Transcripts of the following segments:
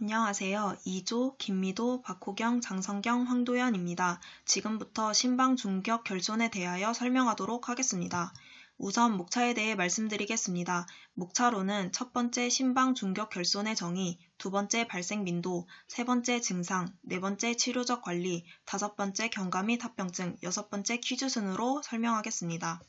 안녕하세요. 이조, 김미도, 박호경, 장성경, 황도연입니다. 지금부터 신방중격 결손에 대하여 설명하도록 하겠습니다. 우선 목차에 대해 말씀드리겠습니다. 목차로는 첫 번째 신방중격 결손의 정의, 두 번째 발생 빈도, 세 번째 증상, 네 번째 치료적 관리, 다섯 번째 경과 및 합병증, 여섯 번째 퀴즈 순으로 설명하겠습니다.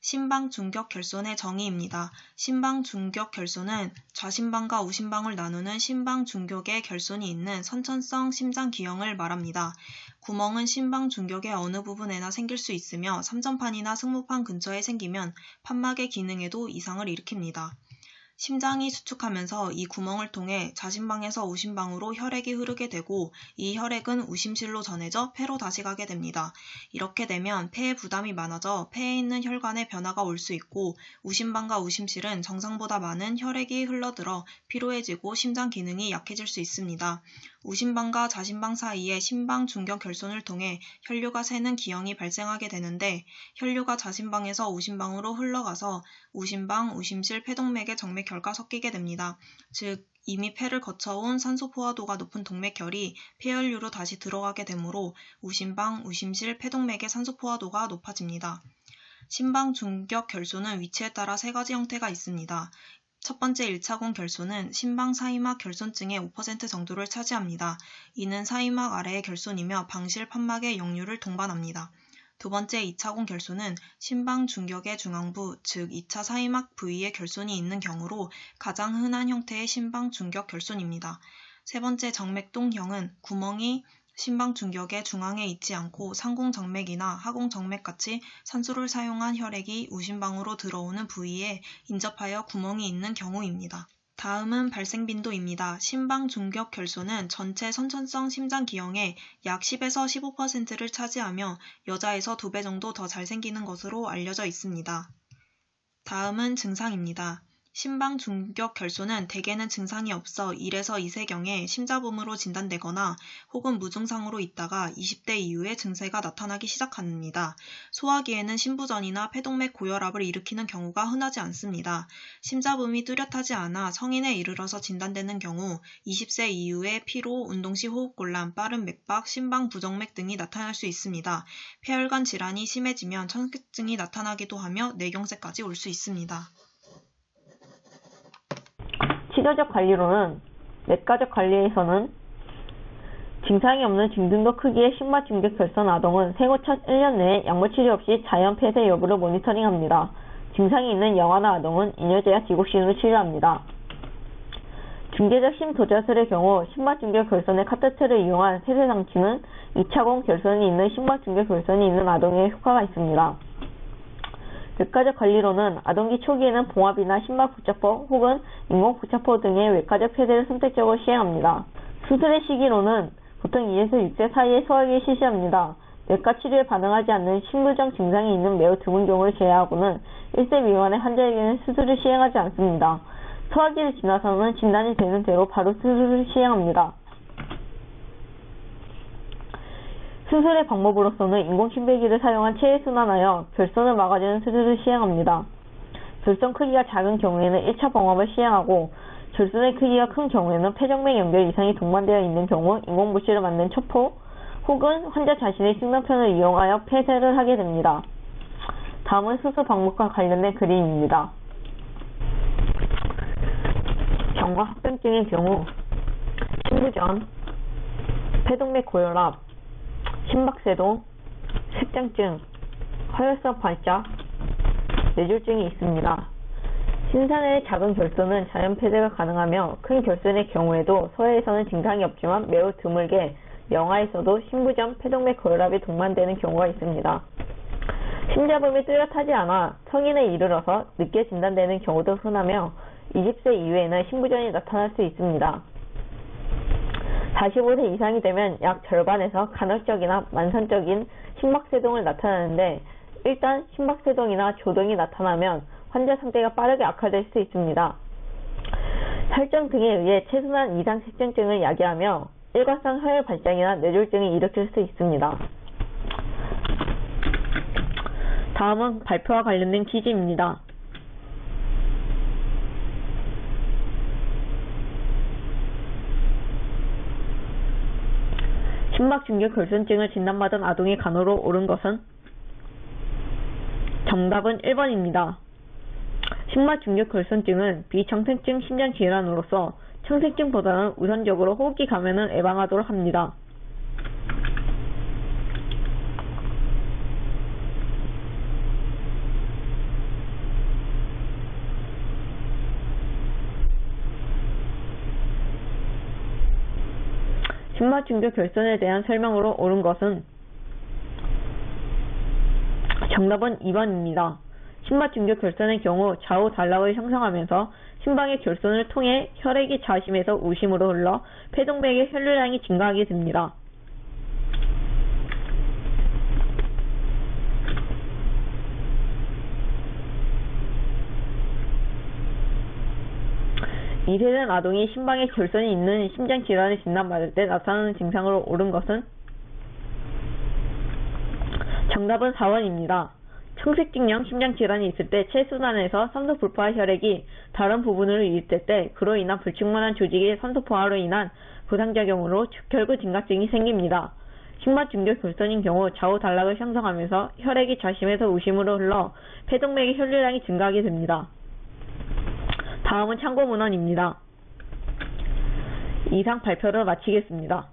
신방중격 결손의 정의입니다. 신방중격 결손은 좌심방과 우심방을 나누는 신방중격의 결손이 있는 선천성 심장기형을 말합니다. 구멍은 신방중격의 어느 부분에나 생길 수 있으며 삼전판이나 승모판 근처에 생기면 판막의 기능에도 이상을 일으킵니다. 심장이 수축하면서 이 구멍을 통해 좌심방에서 우심방으로 혈액이 흐르게 되고 이 혈액은 우심실로 전해져 폐로 다시 가게 됩니다. 이렇게 되면 폐에 부담이 많아져 폐에 있는 혈관에 변화가 올 수 있고 우심방과 우심실은 정상보다 많은 혈액이 흘러들어 피로해지고 심장 기능이 약해질 수 있습니다. 우심방과 좌심방 사이에 신방중격 결손을 통해 혈류가 새는 기형이 발생하게 되는데 혈류가 좌심방에서 우심방으로 흘러가서 우심방, 우심실, 폐동맥의 정맥혈과 섞이게 됩니다. 즉 이미 폐를 거쳐온 산소 포화도가 높은 동맥혈이 폐혈류로 다시 들어가게 되므로 우심방, 우심실, 폐동맥의 산소 포화도가 높아집니다. 신방중격 결손은 위치에 따라 세 가지 형태가 있습니다. 첫 번째 1차공 결손은 신방 사이막 결손증의 5% 정도를 차지합니다. 이는 사이막 아래의 결손이며 방실 판막의 역류를 동반합니다. 두 번째 2차공 결손은 신방 중격의 중앙부, 즉 2차 사이막 부위에 결손이 있는 경우로 가장 흔한 형태의 신방 중격 결손입니다. 세 번째 정맥동형은 구멍이 신방 중격의 중앙에 있지 않고 상공정맥이나 하공정맥같이 산소를 사용한 혈액이 우심방으로 들어오는 부위에 인접하여 구멍이 있는 경우입니다. 다음은 발생 빈도입니다. 신방중격 결손은 전체 선천성 심장기형의 약 10에서 15%를 차지하며 여자에서 2배 정도 더 잘 생기는 것으로 알려져 있습니다. 다음은 증상입니다. 신방중격 결손은 대개는 증상이 없어 1에서 2세경에 심자붐으로 진단되거나 혹은 무증상으로 있다가 20대 이후에 증세가 나타나기 시작합니다. 소화기에는 심부전이나 폐동맥 고혈압을 일으키는 경우가 흔하지 않습니다. 심자붐이 뚜렷하지 않아 성인에 이르러서 진단되는 경우 20세 이후에 피로, 운동시 호흡곤란, 빠른 맥박, 심방부정맥 등이 나타날 수 있습니다. 폐혈관 질환이 심해지면 청血증이 나타나기도 하며 뇌경색까지 올 수 있습니다. 치료적 관리로는 내과적 관리에서는 증상이 없는 중등도 크기의 신방중격 결손 아동은 생후 첫 1년 내에 약물 치료 없이 자연 폐쇄 여부를 모니터링합니다. 증상이 있는 영아나 아동은 이뇨제와 디곡신으로 치료합니다. 중대적 심도자술의 경우 신방중격 결손의 카테터를 이용한 세세 장치는 2차공 결손이 있는 신방중격 결손이 있는 아동에 효과가 있습니다. 외과적 관리로는 아동기 초기에는 봉합이나 심박부착포 혹은 인공부착포 등의 외과적 폐쇄를 선택적으로 시행합니다. 수술의 시기로는 보통 2에서 6세 사이에 소화기를 실시합니다. 외과 치료에 반응하지 않는 심부정 증상이 있는 매우 드문 경우를 제외하고는 1세 미만의 환자에게는 수술을 시행하지 않습니다. 소화기를 지나서는 진단이 되는 대로 바로 수술을 시행합니다. 수술의 방법으로서는 인공심폐기를 사용한 체에 순환하여 결손을 막아주는 수술을 시행합니다. 결손 크기가 작은 경우에는 1차 봉합을 시행하고 결손의 크기가 큰 경우에는 폐정맥 연결 이상이 동반되어 있는 경우 인공부치를 만든 척포 혹은 환자 자신의 식명편을 이용하여 폐쇄를 하게 됩니다. 다음은 수술 방법과 관련된 그림입니다. 경과 합병증의 경우 심부전, 폐동맥 고혈압, 심박세동, 색장증, 허혈성 발작, 뇌졸중이 있습니다. 신산의 작은 결손은 자연 폐쇄가 가능하며 큰 결손의 경우에도 서해에서는 증상이 없지만 매우 드물게 영아에서도 심부전, 폐동맥 고혈압이 동반되는 경우가 있습니다. 심자붐이 뚜렷하지 않아 성인에 이르러서 늦게 진단되는 경우도 흔하며 20세 이후에는 심부전이 나타날 수 있습니다. 45세 이상이 되면 약 절반에서 간헐적이나 만성적인 심박세동을 나타내는데 일단 심박세동이나 조동이 나타나면 환자 상태가 빠르게 악화될 수 있습니다. 혈전 등에 의해 최순환 이상 색정증을 야기하며 일과성 혈액 발작이나 뇌졸중을 일으킬 수 있습니다. 다음은 발표와 관련된 퀴즈입니다. 심막중격결손증을 진단받은 아동의 간호로 옳은 것은? 정답은 1번입니다. 심막중격결손증은 비청색증 심장질환으로서 청색증보다는 우선적으로 호흡기 감염을 예방하도록 합니다. 심막중격결손에 대한 설명으로 옳은 것은? 정답은 2번입니다. 심막중격결손의 경우 좌우 단락을 형성하면서 심방의 결손을 통해 혈액이 좌심에서 우심으로 흘러 폐동맥의 혈류량이 증가하게 됩니다. 미세된 아동이 심방에 결손이 있는 심장질환을 진단받을 때 나타나는 증상으로 옳은 것은? 정답은 4번입니다. 청색증형 심장질환이 있을 때 체순환에서 산소불포화 혈액이 다른 부분으로 유입될 때 그로 인한 불충분한 조직의 산소포화로 인한 부상작용으로 혈구 증가증이 생깁니다. 심막중격결손인 경우 좌우 단락을 형성하면서 혈액이 좌심에서 우심으로 흘러 폐동맥의 혈류량이 증가하게 됩니다. 다음은 참고 문헌입니다. 이상 발표를 마치겠습니다.